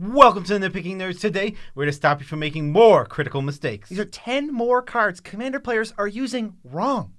Welcome to the Nitpicking Nerds. Today, we're to stop you from making more critical mistakes. These are 10 more cards Commander players are using wrong.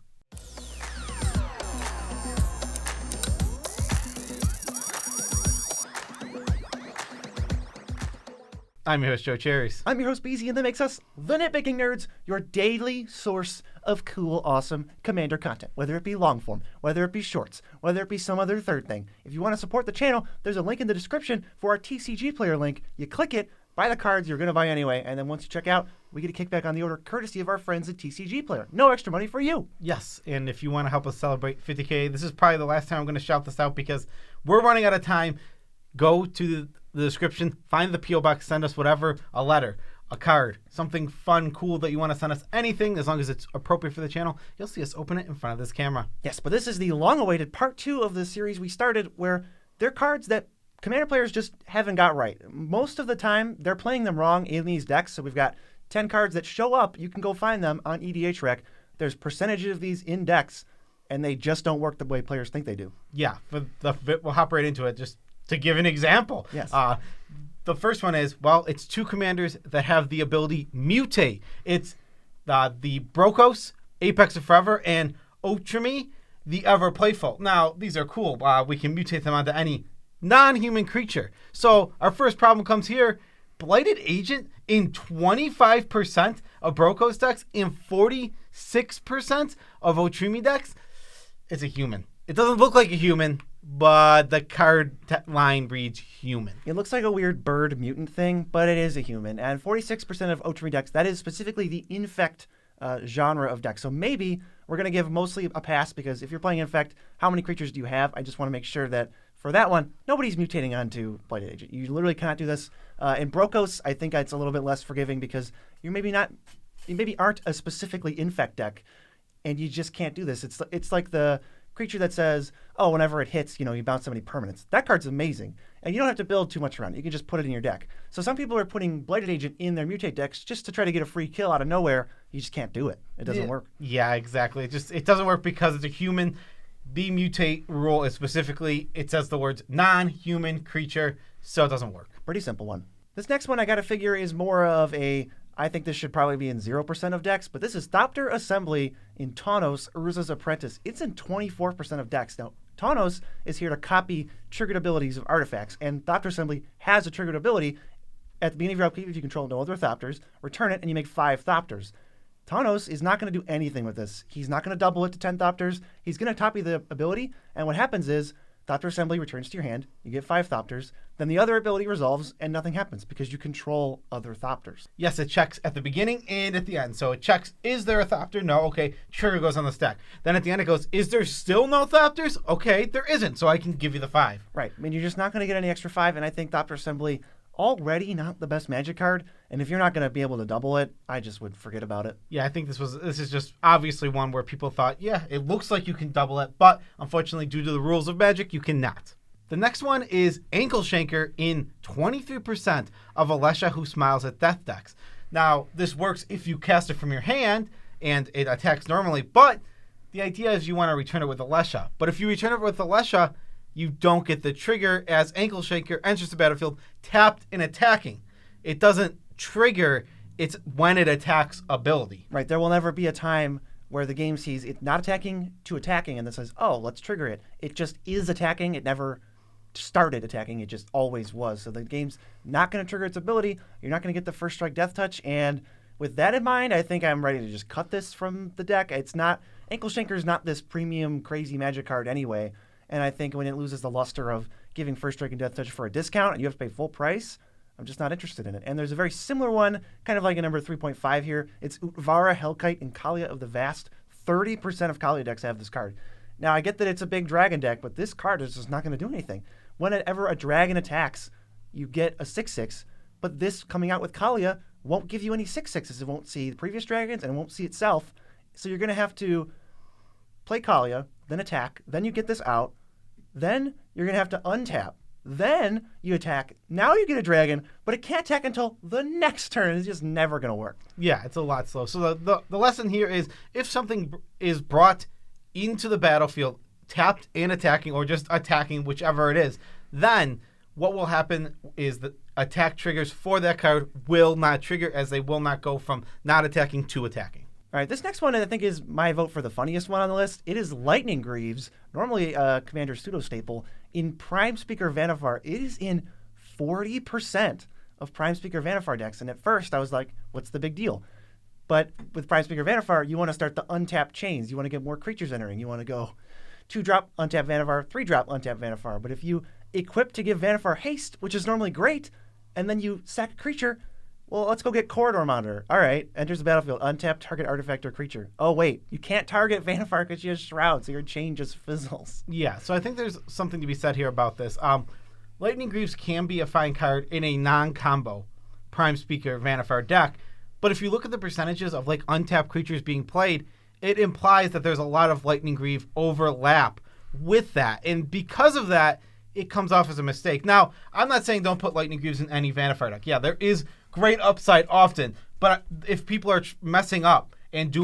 I'm your host, Joe Cherries. I'm your host, Beezy, and that makes us the Nitpicking Nerds, your daily source of cool, awesome Commander content. Whether it be long form, whether it be shorts, whether it be some other third thing. If you want to support the channel, there's a link in the description for our TCG player link. You click it, buy the cards you're going to buy anyway, and then once you check out, we get a kickback on the order courtesy of our friends at TCG Player. No extra money for you. Yes, and if you want to help us celebrate 50K, this is probably the last time I'm going to shout this out because we're running out of time. Go to the description, find the P.O. Box, send us whatever, a letter, a card, something fun, cool that you want to send us, anything, as long as it's appropriate for the channel. You'll see us open it in front of this camera. Yes, but this is the long-awaited part 2 of the series we started where they're cards that Commander players just haven't got right. Most of the time, they're playing them wrong in these decks, so we've got 10 cards that show up. You can go find them on EDH Rec. There's percentages of these in decks, and they just don't work the way players think they do. Yeah, we'll hop right into it. Just to give an example. Yes. The first one is, well, it's 2 commanders that have the ability Mutate. It's the Brokos, Apex of Forever, and Otrimi, the Ever Playful. Now, these are cool. We can mutate them onto any non-human creature. So our first problem comes here. Blighted Agent in 25% of Brokos decks and 46% of Otrimi decks. It's a human. It doesn't look like a human, but the card line reads human. It looks like a weird bird mutant thing, but it is a human. And 46% of Otrimi decks, that is specifically the Infect genre of decks. So maybe we're going to give mostly a pass because if you're playing Infect, how many creatures do you have? I just want to make sure that for that one, nobody's mutating onto Blighted Agent. You literally cannot do this. In Brokos, I think it's a little bit less forgiving because you maybe aren't a specifically Infect deck, and you just can't do this. It's like the creature that says, oh, whenever it hits, you bounce so many permanents. That card's amazing. And you don't have to build too much around it. You can just put it in your deck. So some people are putting Blighted Agent in their mutate decks just to try to get a free kill out of nowhere. You just can't do it. It doesn't work. Yeah, exactly. It doesn't work because it's a human. The mutate rule is specifically, it says the words non-human creature, so it doesn't work. Pretty simple one. This next one I got to figure is more of I think this should probably be in 0% of decks, but this is Thopter Assembly in Tawnos, Urza's Apprentice. It's in 24% of decks. Now, Tawnos is here to copy triggered abilities of artifacts, and Thopter Assembly has a triggered ability. At the beginning of your upkeep, if you control no other Thopters, return it and you make 5 Thopters. Tawnos is not going to do anything with this. He's not going to double it to 10 Thopters. He's going to copy the ability, and what happens is Thopter Assembly returns to your hand, you get 5 Thopters, then the other ability resolves, and nothing happens because you control other Thopters. Yes, it checks at the beginning and at the end. So it checks, is there a Thopter? No, okay, trigger goes on the stack. Then at the end it goes, is there still no Thopters? Okay, there isn't, so I can give you the 5. Right, I mean, you're just not going to get any extra 5, and I think Thopter Assembly already not the best Magic card, and if you're not going to be able to double it, I just would forget about it. Yeah, I think this is just obviously one where people thought, yeah, it looks like you can double it, but unfortunately, due to the rules of Magic, you cannot. The next one is Ankle Shanker in 23% of Alesha Who Smiles at Death decks. Now, this works if you cast it from your hand and it attacks normally, but the idea is you want to return it with Alesha. But if you return it with Alesha, you don't get the trigger as Ankle Shaker enters the battlefield tapped and attacking. It doesn't trigger, it's when it attacks ability. Right, there will never be a time where the game sees it not attacking to attacking and then says, oh, let's trigger it. It just is attacking. It never started attacking. It just always was. So the game's not going to trigger its ability. You're not going to get the first strike death touch. And with that in mind, I think I'm ready to just cut this from the deck. It's not, Ankle Shanker is not this premium crazy Magic card anyway. And I think when it loses the luster of giving first strike and death touch for a discount and you have to pay full price, I'm just not interested in it. And there's a very similar one, kind of like a number 3.5 here. It's Utvara, Hellkite, and Kalia of the Vast. 30% of Kalia decks have this card. Now, I get that it's a big dragon deck, but this card is just not going to do anything. Whenever a dragon attacks, you get a 6/6, but this coming out with Kalia won't give you any 6/6s. It won't see the previous dragons and it won't see itself. So you're going to have to play Kalia, then attack, then you get this out, then you're going to have to untap, then you attack. Now you get a dragon, but it can't attack until the next turn. It's just never going to work. Yeah, it's a lot slow. So the lesson here is if something is brought into the battlefield, tapped and attacking, or just attacking, whichever it is, then what will happen is that attack triggers for that card will not trigger, as they will not go from not attacking to attacking. All right, this next one I think is my vote for the funniest one on the list. It is Lightning Greaves, normally Commander pseudo-staple. In Prime Speaker Vanifar, it is in 40% of Prime Speaker Vanifar decks. And at first I was like, what's the big deal? But with Prime Speaker Vanifar, you want to start the untapped chains. You want to get more creatures entering. You want to go 2-drop untap Vanifar, 3-drop untap Vanifar. But if you equip to give Vanifar haste, which is normally great, and then you sack a creature, well, let's go get Corridor Monitor. All right, enters the battlefield, untap target artifact or creature. Oh, wait, you can't target Vanifar because she has Shroud, so your chain just fizzles. Yeah, so I think there's something to be said here about this. Lightning Greaves can be a fine card in a non-combo Prime Speaker Vanifar deck, but if you look at the percentages of like untapped creatures being played, it implies that there's a lot of Lightning Greave overlap with that, and because of that, it comes off as a mistake. Now, I'm not saying don't put Lightning Greaves in any Vanifar deck. Yeah, there is great upside often, but if people are messing up and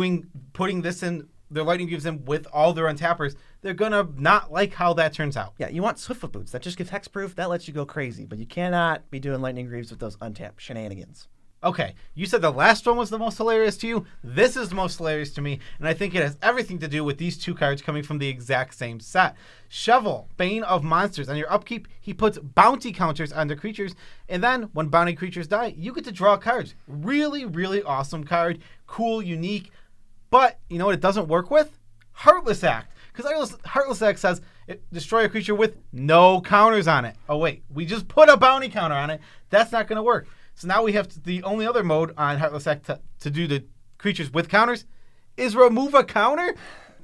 putting this in, their Lightning Greaves in with all their untappers, they're gonna not like how that turns out. Yeah, you want Swiftfoot Boots. That just gives hexproof. That lets you go crazy, but you cannot be doing Lightning Greaves with those untapped shenanigans. Okay, you said the last one was the most hilarious to you. This is the most hilarious to me, and I think it has everything to do with these two cards coming from the exact same set. Shovel, Bane of Monsters. On your upkeep, he puts bounty counters on the creatures, and then when bounty creatures die, you get to draw cards. Really, really awesome card. Cool, unique. But, you know what it doesn't work with? Heartless Act. Because Heartless Act says, destroy a creature with no counters on it. Oh, wait, we just put a bounty counter on it. That's not going to work. So now we have the only other mode on Heartless Act to do the creatures with counters is remove a counter?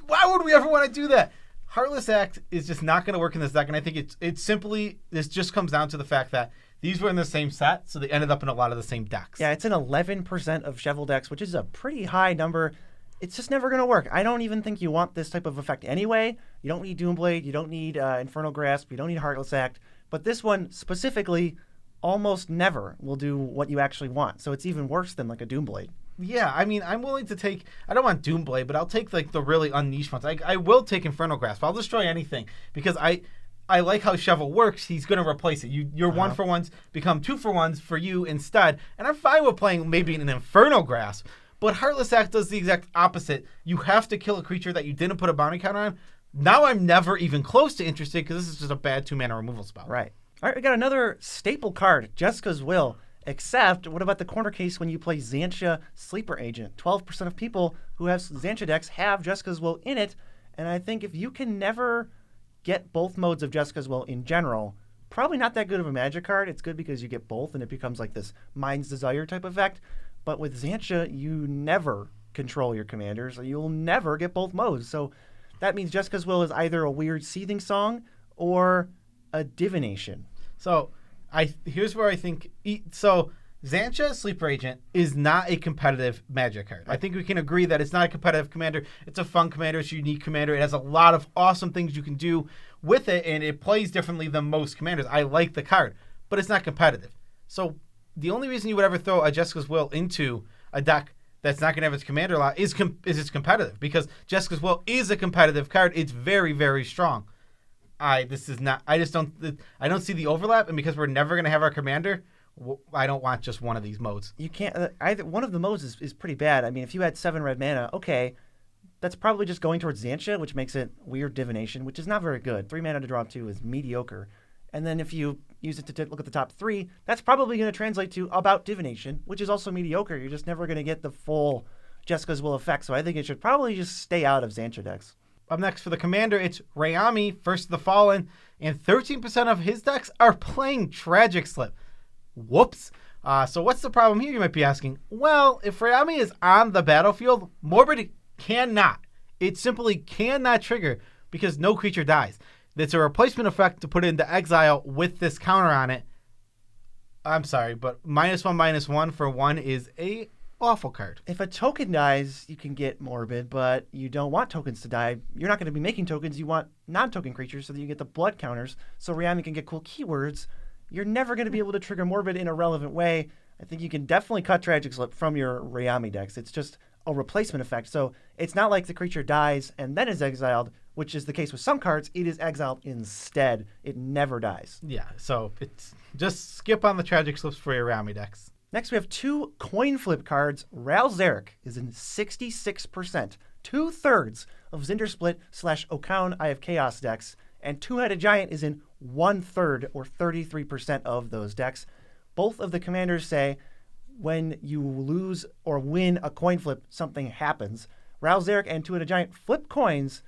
Why would we ever want to do that? Heartless Act is just not going to work in this deck, and I think it's simply, this just comes down to the fact that these were in the same set, so they ended up in a lot of the same decks. Yeah, it's in 11% of Shovel decks, which is a pretty high number. It's just never going to work. I don't even think you want this type of effect anyway. You don't need Doomblade. You don't need Infernal Grasp. You don't need Heartless Act. But this one specifically almost never will do what you actually want. So it's even worse than like a Doomblade. Yeah, I mean, I'm willing to take, I don't want Doomblade, but I'll take like the really unniche ones. I will take Infernal Grasp. I'll destroy anything because I like how Shovel works. He's going to replace it. Your 1-for-1s become 2-for-1s for you instead. And I'm fine with playing maybe an Infernal Grasp. But Heartless Act does the exact opposite. You have to kill a creature that you didn't put a bounty counter on. Now I'm never even close to interested because this is just a bad 2-mana removal spell. Right. All right, we got another staple card, Jessica's Will. Except, what about the corner case when you play Xantia Sleeper Agent? 12% of people who have Xantia decks have Jessica's Will in it. And I think if you can never get both modes of Jessica's Will in general, probably not that good of a Magic card. It's good because you get both and it becomes like this Mind's Desire type effect. But with Xantia, you never control your commanders, or you'll never get both modes. So that means Jessica's Will is either a weird Seething Song or a Divination. So here's where I think... So Xantia Sleeper Agent is not a competitive Magic card. I think we can agree that it's not a competitive commander. It's a fun commander. It's a unique commander. It has a lot of awesome things you can do with it, and it plays differently than most commanders. I like the card, but it's not competitive. So the only reason you would ever throw a Jessica's Will into a deck that's not going to have its commander a lot is it's competitive, because Jessica's Will is a competitive card. It's very, very strong. I don't see the overlap, and because we're never going to have our commander, I don't want just one of these modes. You can't. Either one of the modes is pretty bad. I mean, if you had 7 red mana, okay, that's probably just going towards Xantia, which makes it weird Divination, which is not very good. 3 mana to draw 2 is mediocre. And then if you use it to look at the top 3, that's probably going to translate to about Divination, which is also mediocre. You're just never going to get the full Jessica's Will effect. So I think it should probably just stay out of Xantia decks. Up next for the commander, it's Ryami, First of the Fallen, and 13% of his decks are playing Tragic Slip. Whoops. So what's the problem here, you might be asking? Well, if Ryami is on the battlefield, Morbid cannot. It simply cannot trigger because no creature dies. It's a replacement effect to put it into exile with this counter on it. I'm sorry, but -1/-1 for 1 is a awful card. If a token dies, you can get Morbid, but you don't want tokens to die. You're not going to be making tokens. You want non-token creatures so that you get the blood counters so Ryami can get cool keywords. You're never going to be able to trigger Morbid in a relevant way. I think you can definitely cut Tragic Slip from your Ryami decks. It's just a replacement effect. So it's not like the creature dies and then is exiled. which is the case with some cards, it is exiled instead. It never dies. Yeah, so it's just skip on the tragic slips for your Ryami decks. Next, we have 2 coin flip cards. Zarrick is in 66%, 2/3 of Zndrsplt / Okaun Eye of Chaos decks, and Two-Headed Giant is in 1/3 or 33% of those decks. Both of the commanders say when you lose or win a coin flip, something happens. Zarrick and Two-Headed Giant flip coins,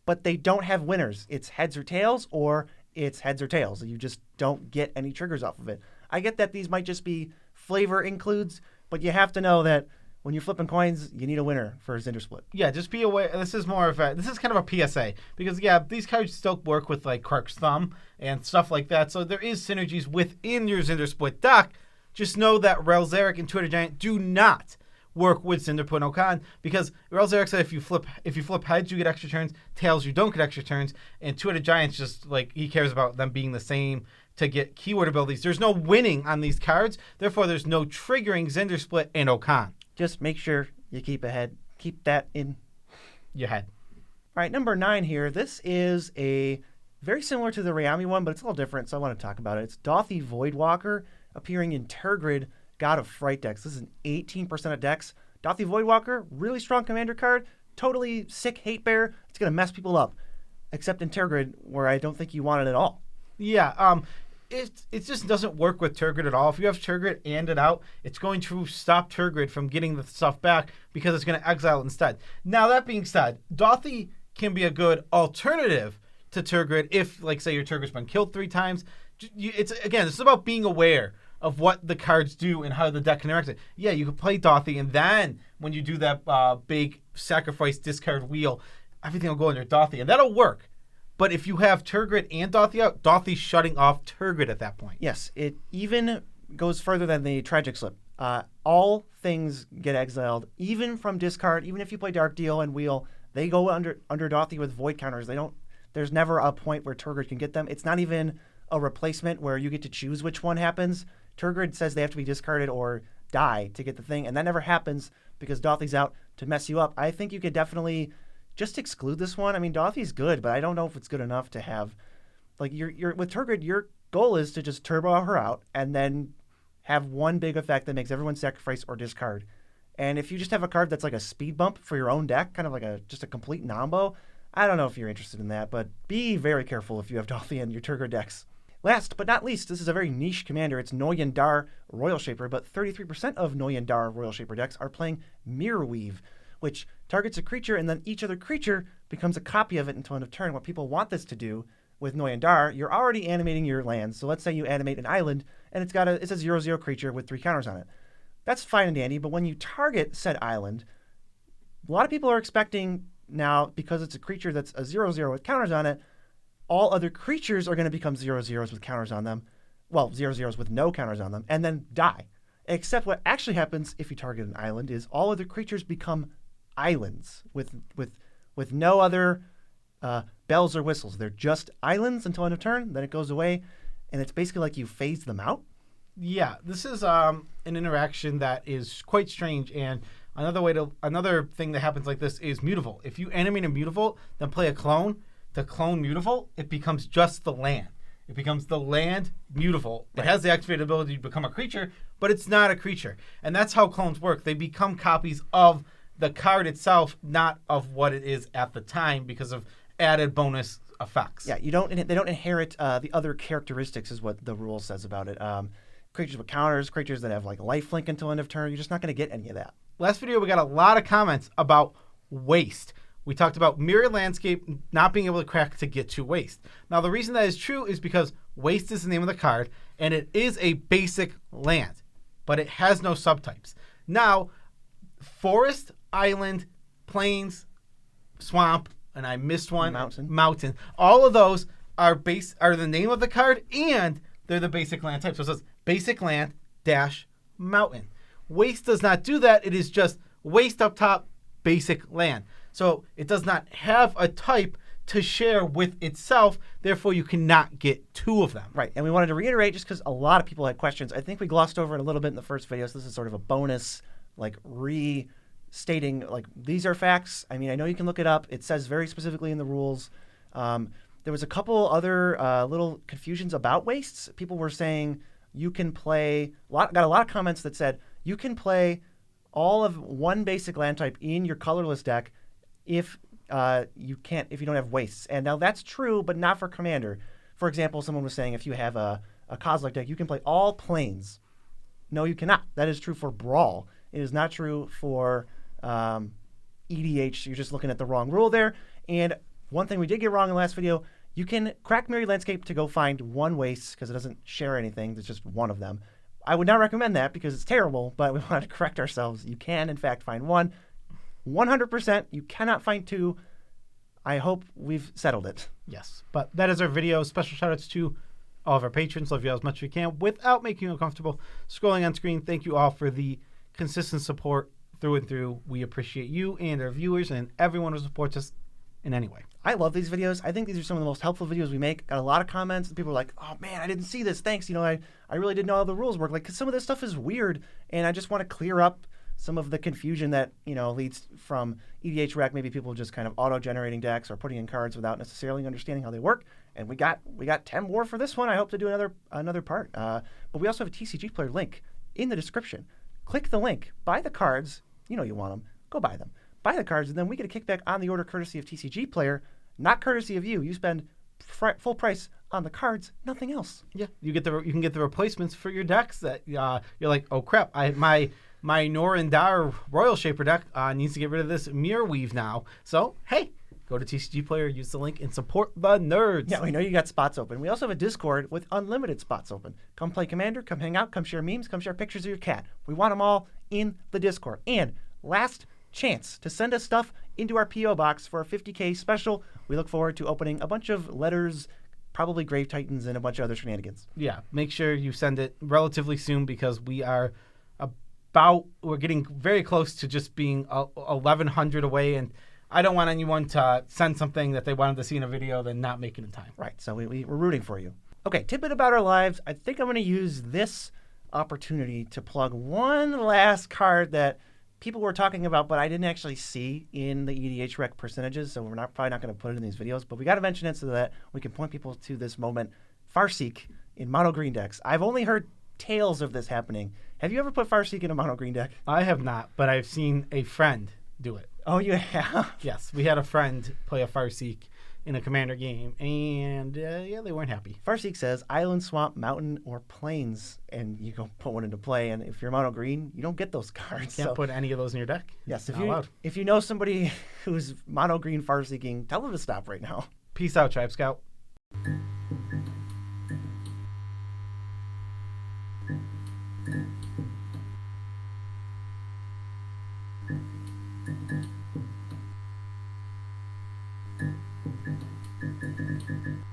but they don't have winners. It's heads or tails, or it's heads or tails. You just don't get any triggers off of it. I get that these might just be flavor includes, but you have to know that when you're flipping coins, you need a winner for Zndrsplt. Yeah, just be aware. This is kind of a PSA because these cards still work with like Krark's Thumb and stuff like that. So there is synergies within your Zndrsplt deck. Just know that Zarrick and Two-Headed Giant do not work with Zndrsplt and Okaun because Zarrick said if you flip heads you get extra turns, tails you don't get extra turns, and Two-Headed Giant's just like he cares about them being the same to get keyword abilities. There's no winning on these cards, therefore there's no triggering Zndrsplt and Okaun. Just make sure you keep that in your head. All right, number 9 here. This is a very similar to the Ryami one, but it's a little different, so I want to talk about it. It's Dothi Voidwalker appearing in Tergrid God of Fright decks. This is an 18% of decks. Dothi Voidwalker, really strong commander card, totally sick hate bear. It's going to mess people up, except in Tergrid, where I don't think you want it at all. Yeah, it just doesn't work with Tergrid at all. If you have Tergrid and it out, it's going to stop Tergrid from getting the stuff back because it's going to exile instead. Now, that being said, Dothi can be a good alternative to Tergrid if, like, say, your Tergrid's been killed 3 times. This is about being aware of what the cards do and how the deck can interact it. Yeah, you can play Dothi, and then when you do that big sacrifice discard wheel, everything will go under Dothi, and that'll work. But if you have Tergrid and Dothi out, Dothi's shutting off Tergrid at that point. Yes, it even goes further than the Tragic Slip. All things get exiled, even from discard. Even if you play Dark Deal and Wheel, they go under Dothi with void counters. There's never a point where Tergrid can get them. It's not even a replacement where you get to choose which one happens. Tergrid says they have to be discarded or die to get the thing, and that never happens because Dothi's out to mess you up. I think you could definitely just exclude this one. I mean, Dothi's good, but I don't know if it's good enough to have, like, you're with Tergrid, your goal is to just turbo her out and then have one big effect that makes everyone sacrifice or discard. And if you just have a card that's like a speed bump for your own deck, kind of like just a complete nombo, I don't know if you're interested in that, but be very careful if you have Dothi in your Tergrid decks. Last but not least, this is a very niche commander. It's Noyendar Royal Shaper, but 33% of Noyendar Royal Shaper decks are playing Mirror Weave, which targets a creature, and then each other creature becomes a copy of it until end of turn. What people want this to do with Noyendar, you're already animating your lands. So let's say you animate an island, and it's a 0/0 creature with 3 counters on it. That's fine and dandy, but when you target said island, a lot of people are expecting now, because it's a creature that's a 0/0 with counters on it, all other creatures are going to become 0/0s with counters on them. Well, 0/0s with no counters on them, and then die. Except what actually happens if you target an island is all other creatures become islands with no other bells or whistles. They're just islands until end of turn, then it goes away, and it's basically like you phase them out. Yeah, this is an interaction that is quite strange, and another thing that happens like this is Mutavault. If you animate a Mutavault, then play a clone, the clone Mutavault, it becomes just the land. It becomes the land Mutavault. It has the activated ability to become a creature, but it's not a creature. And that's how clones work. They become copies of the card itself, not of what it is at the time because of added bonus effects. Yeah, they don't inherit the other characteristics is what the rule says about it. Creatures with counters, creatures that have like lifelink until end of turn, you're just not going to get any of that. Last video, we got a lot of comments about waste. We talked about Mirror Landscape not being able to crack to get to waste. Now, the reason that is true is because waste is the name of the card, and it is a basic land, but it has no subtypes. Now, forest, island, plains, swamp, and I missed one. Mountain. All of those are the name of the card, and they're the basic land type. So it says basic land - mountain. Waste does not do that. It is just waste up top, basic land. So it does not have a type to share with itself. Therefore, you cannot get 2 of them. Right. And we wanted to reiterate just because a lot of people had questions. I think we glossed over it a little bit in the first video. So this is sort of a bonus, like stating like these are facts. I mean, I know you can look it up. It says very specifically in the rules. There was a couple other little confusions about wastes. People were saying you can play. Got a lot of comments that said you can play all of one basic land type in your colorless deck if you don't have wastes. And now that's true, but not for commander. For example, someone was saying if you have a Kozilek deck, you can play all planes. No, you cannot. That is true for Brawl. It is not true for EDH. You're just looking at the wrong rule there. And one thing we did get wrong in the last video, you can crack Mirrored Landscape to go find one waste because it doesn't share anything. There's just one of them. I would not recommend that because it's terrible, but we want to correct ourselves. You can, in fact, find one. 100%, you cannot find two. I hope we've settled it. Yes, but that is our video. Special shout-outs to all of our patrons. Love you all as much as we can without making you uncomfortable. Scrolling on screen, thank you all for the consistent support through and through. We appreciate you and our viewers and everyone who supports us in any way. I love these videos. I think these are some of the most helpful videos we make. Got a lot of comments. People are like, oh man, I didn't see this. Thanks. I really didn't know how the rules work. Like, because some of this stuff is weird, and I just want to clear up some of the confusion that, leads from EDH rec. Maybe people just kind of auto-generating decks or putting in cards without necessarily understanding how they work. And we got 10 more for this one. I hope to do another part. But we also have a TCG player link in the description. Click the link. Buy the cards. You want them. Go buy them. Buy the cards, and then we get a kickback on the order courtesy of TCG player, not courtesy of you. You spend full price on the cards, nothing else. Yeah, you can get the replacements for your decks that you're like, oh crap, my Noyendar Royal Shaper deck needs to get rid of this Mirror Weave now. So hey, go to TCG player, use the link, and support the nerds. Yeah, we know you got spots open. We also have a Discord with unlimited spots open. Come play Commander, come hang out, come share memes, come share pictures of your cat. We want them all in the Discord. And last chance to send us stuff into our P.O. box for a 50K special. We look forward to opening a bunch of letters, probably Grave Titans, and a bunch of other shenanigans. Yeah, make sure you send it relatively soon because we're getting very close to just being 1,100 away, and I don't want anyone to send something that they wanted to see in a video then not make it in time. Right, so we're rooting for you. Okay, tidbit about our lives. I think I'm going to use this opportunity to plug one last card that people were talking about, but I didn't actually see in the EDH rec percentages, so we're probably not going to put it in these videos, but we got to mention it so that we can point people to this moment. Farseek in mono green decks. I've only heard tales of this happening. Have you ever put Farseek in a mono green deck? I have not, but I've seen a friend do it. Oh, you have? Yes, we had a friend play a Farseek in a Commander game, and they weren't happy. Farseek says island, swamp, mountain, or plains, and you go put one into play, and if you're mono green, you don't get those cards. Can't put any of those in your deck? Yes, if you know somebody who's mono green Farseeking, tell them to stop right now. Peace out, Tribe Scout.